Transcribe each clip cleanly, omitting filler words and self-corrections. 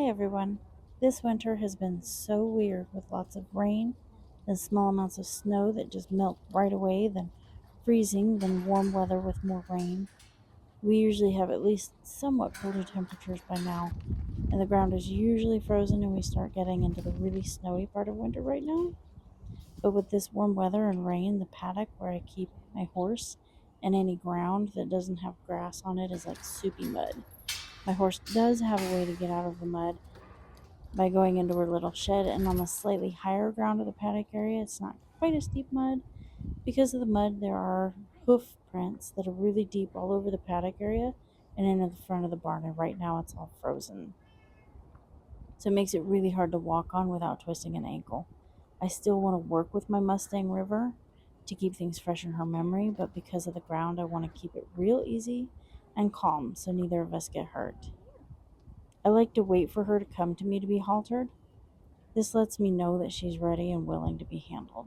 Hey everyone. This winter has been so weird with lots of rain and small amounts of snow that just melt right away, then freezing, then warm weather with more rain. We usually have at least somewhat colder temperatures by now, and the ground is usually frozen and we start getting into the really snowy part of winter right now. But with this warm weather and rain, the paddock where I keep my horse and any ground that doesn't have grass on it is like soupy mud. My horse does have a way to get out of the mud by going into her little shed, and on the slightly higher ground of the paddock area, it's not quite as deep mud. Because of the mud, there are hoof prints that are really deep all over the paddock area and into the front of the barn, and right now it's all frozen. So it makes it really hard to walk on without twisting an ankle. I still want to work with my Mustang River to keep things fresh in her memory, but because of the ground, I want to keep it real easy and calm so neither of us get hurt. I like to wait for her to come to me to be haltered. This lets me know that she's ready and willing to be handled.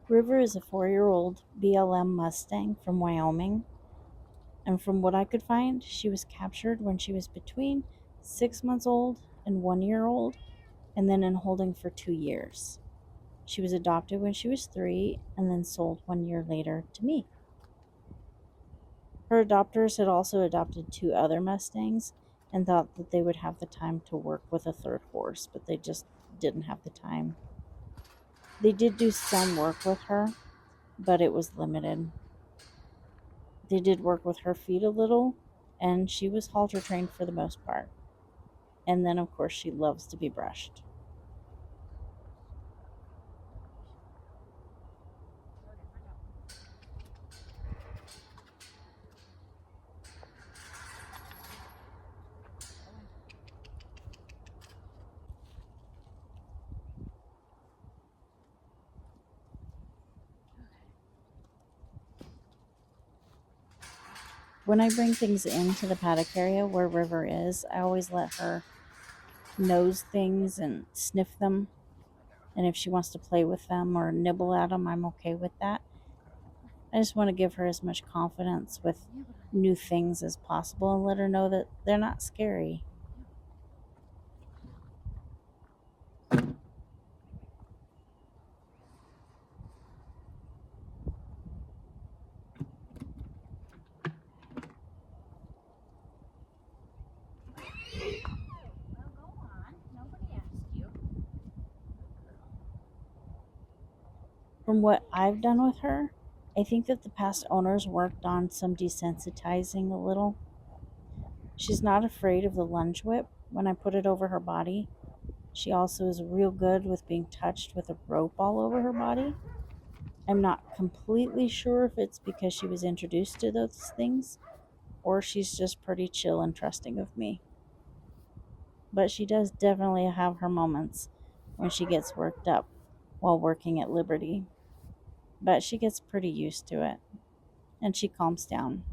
River is a 4-year-old BLM Mustang from Wyoming, and from what I could find, she was captured when she was between 6 months old and 1 year old, and then in holding for 2 years. She was adopted when she was 3 and then sold 1 year later to me. Her adopters had also adopted two other Mustangs and thought that they would have the time to work with a third horse, but they just didn't have the time. They did do some work with her, but it was limited. They did work with her feet a little, and she was halter trained for the most part. And then, of course, she loves to be brushed. When I bring things into the paddock area where River is, I always let her nose things and sniff them. And if she wants to play with them or nibble at them, I'm okay with that. I just want to give her as much confidence with new things as possible and let her know that they're not scary. From what I've done with her, I think that the past owners worked on some desensitizing a little. She's not afraid of the lunge whip when I put it over her body. She also is real good with being touched with a rope all over her body. I'm not completely sure if it's because she was introduced to those things or she's just pretty chill and trusting of me. But she does definitely have her moments when she gets worked up while working at Liberty. But she gets pretty used to it and she calms down.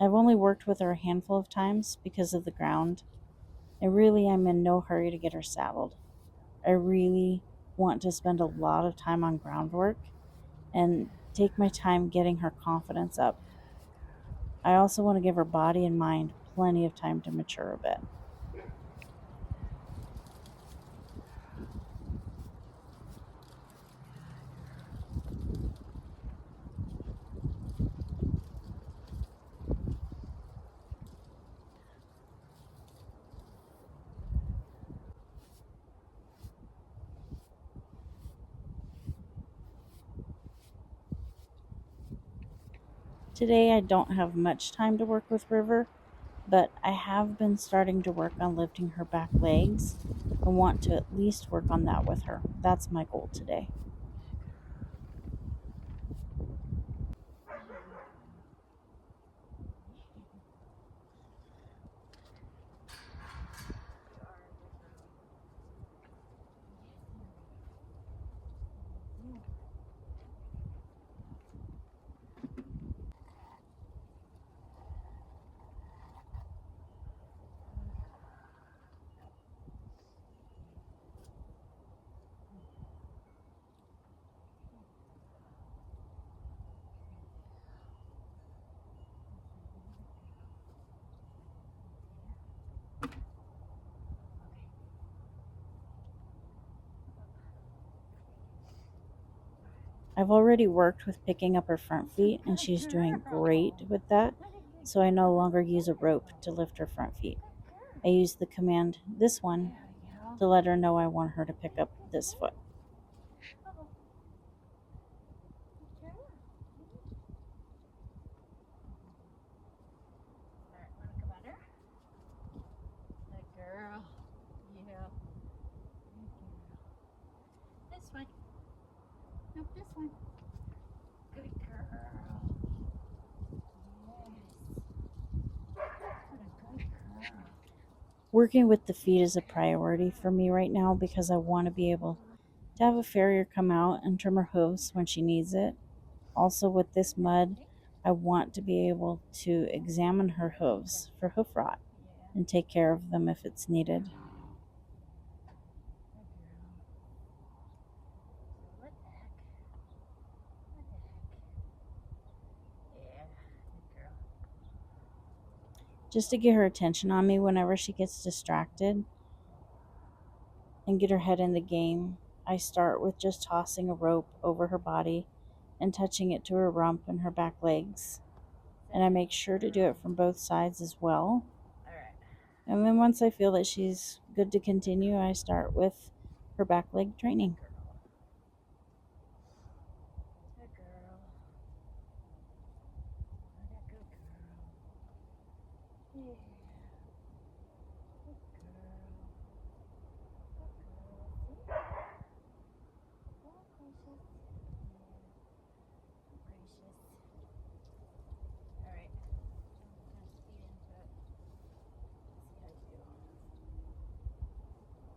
I've only worked with her a handful of times because of the ground, and really I'm in no hurry to get her saddled. I really want to spend a lot of time on groundwork and take my time getting her confidence up. I also want to give her body and mind plenty of time to mature a bit. Today I don't have much time to work with River, but I have been starting to work on lifting her back legs. I want to at least work on that with her. That's my goal today. I've already worked with picking up her front feet, and she's doing great with that, so I no longer use a rope to lift her front feet. I use the command, this one, to let her know I want her to pick up this foot. Good girl. Yeah. This one. Nope, this one. Good girl. Yes. What a good girl. Working with the feet is a priority for me right now because I want to be able to have a farrier come out and trim her hooves when she needs it. Also, with this mud, I want to be able to examine her hooves for hoof rot and take care of them if it's needed. Good girl. What the heck? What the heck? Yeah. Good girl. Just to get her attention on me whenever she gets distracted and get her head in the game, I start with just tossing a rope over her body and touching it to her rump and her back legs. And I make sure to do it from both sides as well. All right. And then once I feel that she's good to continue, I start with her back leg training. Good girl. What a good girl. Yeah. Good girl. Good girl. See? Oh, precious. Yeah. Precious. All right. Turn his feet into it. See how you do.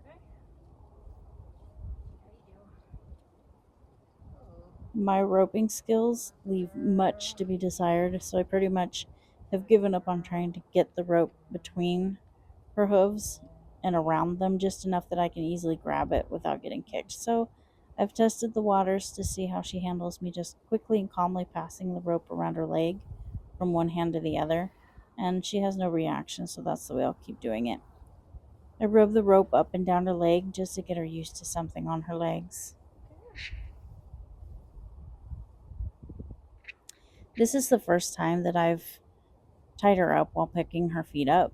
Okay. How you do? Oh. My roping skills leave much to be desired, so I pretty much have given up on trying to get the rope between her hooves and around them just enough that I can easily grab it without getting kicked. So I've tested the waters to see how she handles me just quickly and calmly passing the rope around her leg from one hand to the other, and she has no reaction, so that's the way I'll keep doing it. I rub the rope up and down her leg just to get her used to something on her legs. This is the first time that I've tied her up while picking her feet up.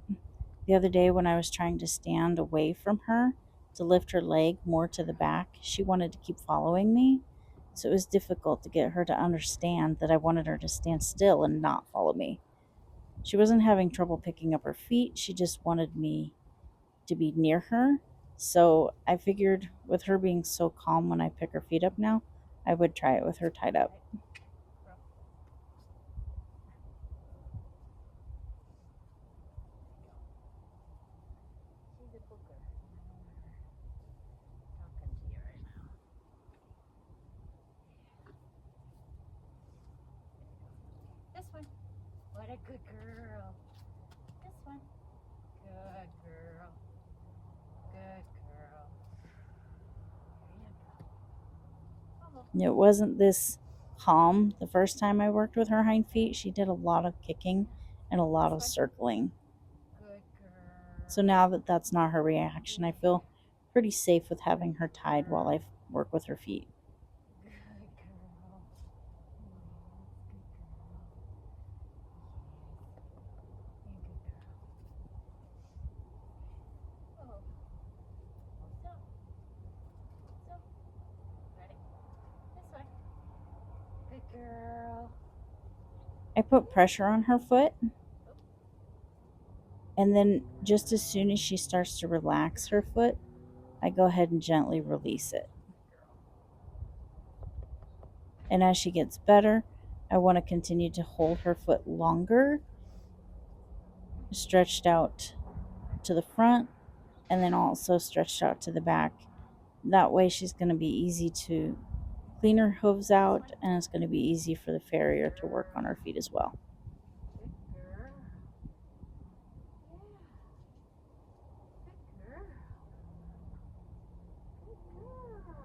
The other day, when I was trying to stand away from her to lift her leg more to the back, she wanted to keep following me. So it was difficult to get her to understand that I wanted her to stand still and not follow me. She wasn't having trouble picking up her feet, she just wanted me to be near her. So I figured with her being so calm when I pick her feet up now, I would try it with her tied up. She's a booger. I don't want her talking to you right now. This one. What a good girl. This one. Good girl. Good girl. There you go. Oh. It wasn't this calm the first time I worked with her hind feet. She did a lot of kicking and a lot of circling. Good girl. So now that that's not her reaction, I feel pretty safe with having her tied while I work with her feet. Good girl. Yes, good girl. Oh. So. So. Ready? This way. Good girl. I put pressure on her foot, and then just as soon as she starts to relax her foot, I go ahead and gently release it. And as she gets better, I want to continue to hold her foot longer, stretched out to the front, and then also stretched out to the back. That way, she's going to be easy to clean her hooves out, and it's going to be easy for the farrier to work on her feet as well. Good girl. Yeah. Good girl. Good girl.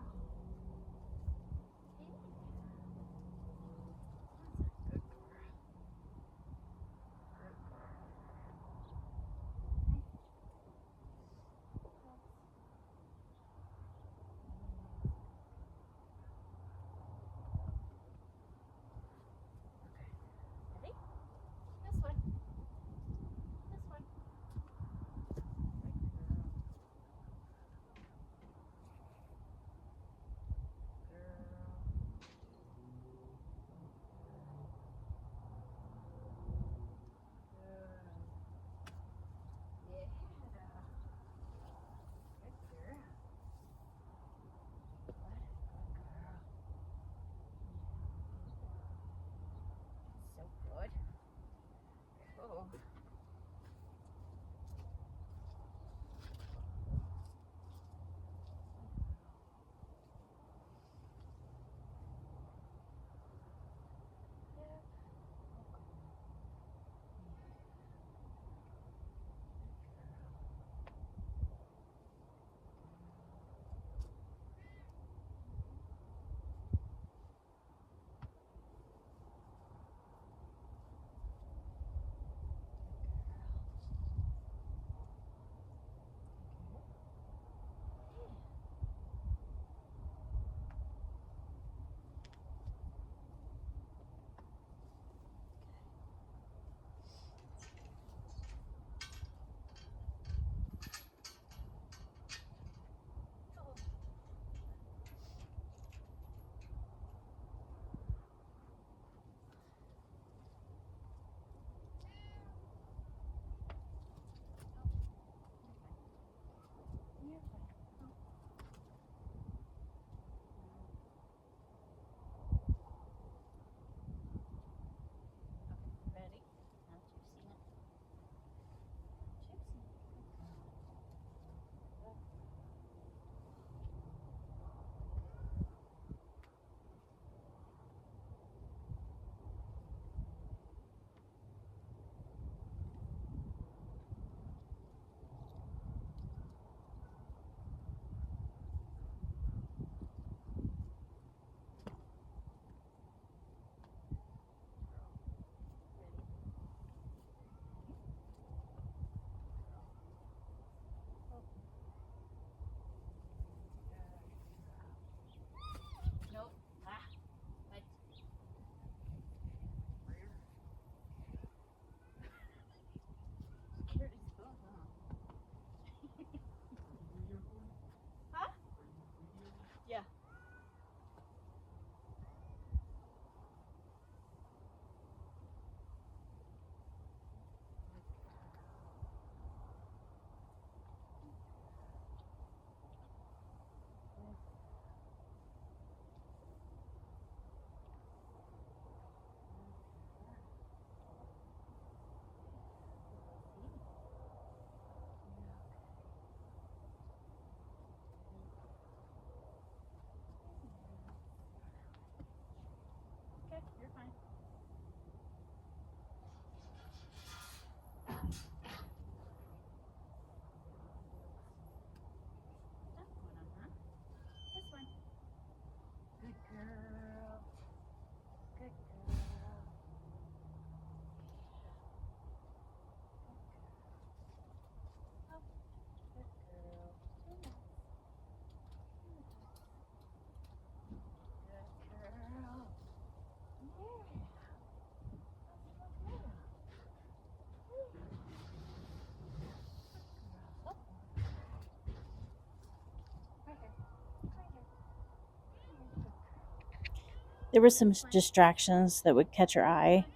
There were some distractions that would catch her eye,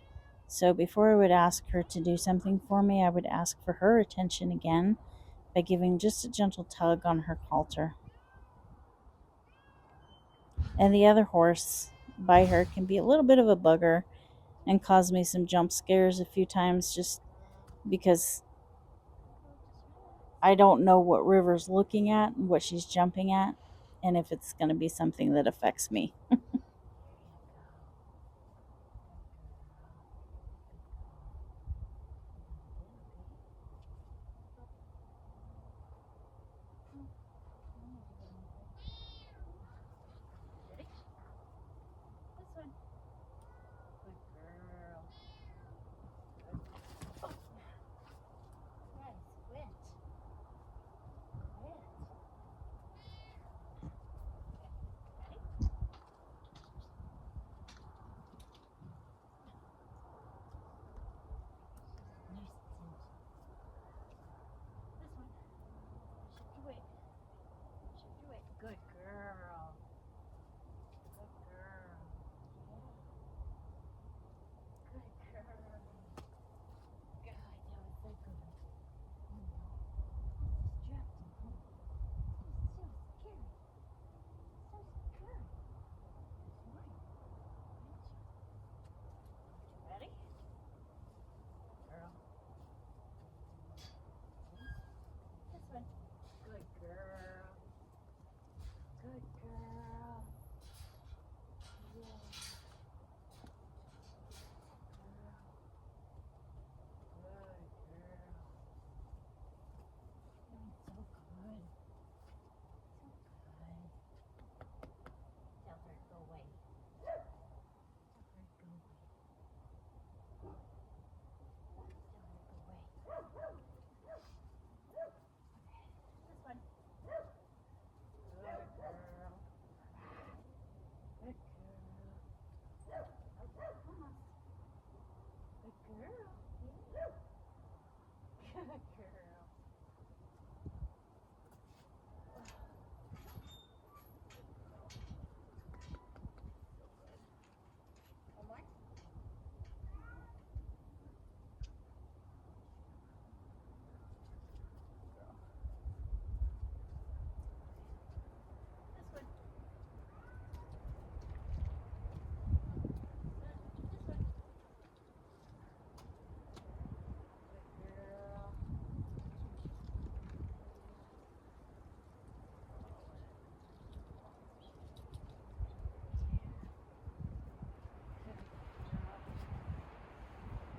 so before I would ask her to do something for me, I would ask for her attention again by giving just a gentle tug on her halter. And the other horse by her can be a little bit of a bugger and cause me some jump scares a few times just because I don't know what River's looking at and what she's jumping at, and if it's going to be something that affects me. Ready? This one. Good girl. Oh, guys, quit. Quit. Ready? Nuisance. This one. Shift your weight. Shift your weight. Good girl. Good girl. Good girl. God, that was so good. Distracting, huh? So scary. So scary. Ready? Girl. This one. Good girl. Good girl. Yeah. Girl. Good girl. Doing so good. So good. Tell her to go away. Tell her to go away. Tell her to go away. This one. Good girl. Good girl. Okay, almost. Good girl. Yeah. Good girl. One more. This one. This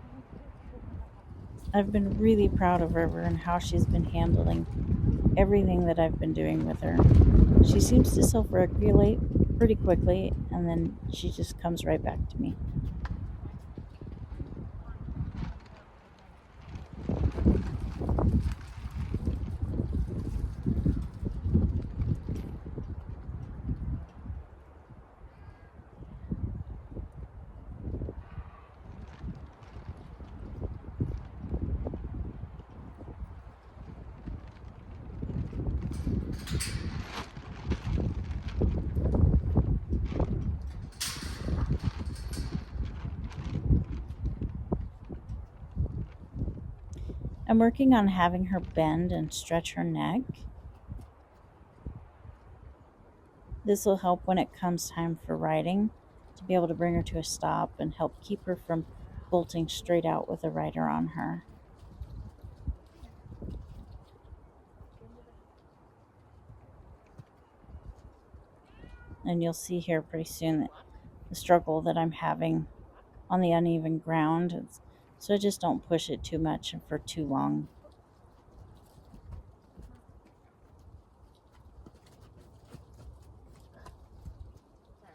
one. Good girl. I've been really proud of River and how she's been handling everything that I've been doing with her. She seems to self regulate pretty quickly, and then she just comes right back to me. I'm working on having her bend and stretch her neck. This will help when it comes time for riding to be able to bring her to a stop and help keep her from bolting straight out with a rider on her. And you'll see here pretty soon that the struggle that I'm having on the uneven ground. So I just don't push it too much and for too long. Sorry.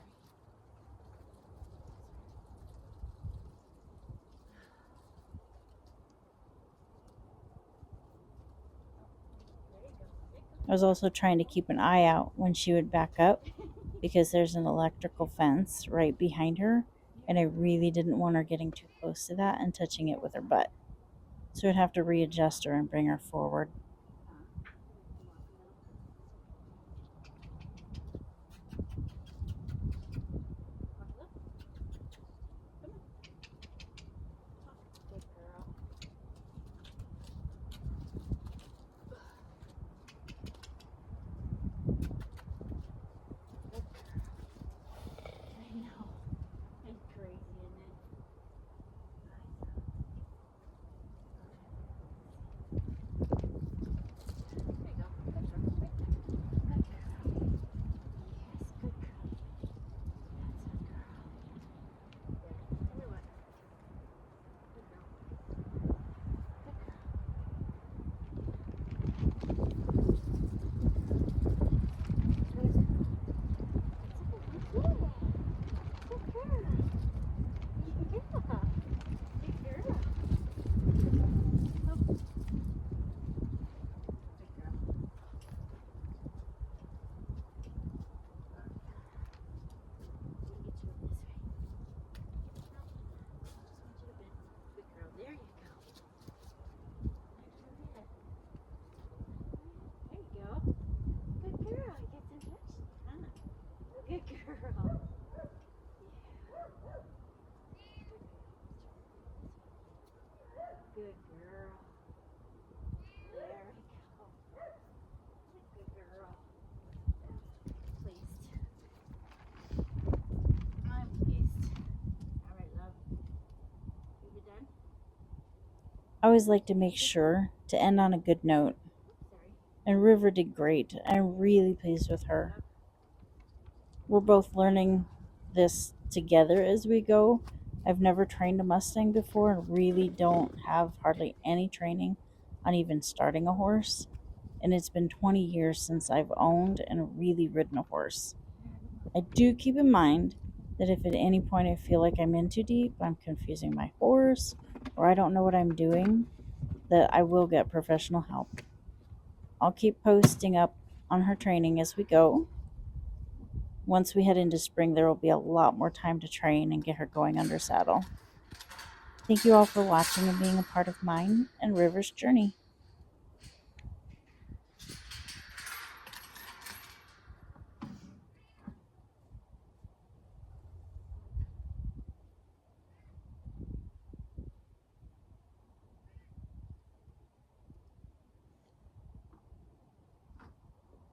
There you go. There you I was also trying to keep an eye out when she would back up because there's an electrical fence right behind her, and I really didn't want her getting too close to that and touching it with her butt. So I'd have to readjust her and bring her forward. always like to make sure to end on a good note. And River did great. I'm really pleased with her. We're both learning this together as we go. I've never trained a Mustang before and really don't have hardly any training on even starting a horse. And it's been 20 years since I've owned and really ridden a horse. I do keep in mind that if at any point I feel like I'm in too deep, I'm confusing my horse, or I don't know what I'm doing, that I will get professional help. I'll keep posting up on her training as we go. Once we head into spring, there will be a lot more time to train and get her going under saddle. Thank you all for watching and being a part of mine and River's journey.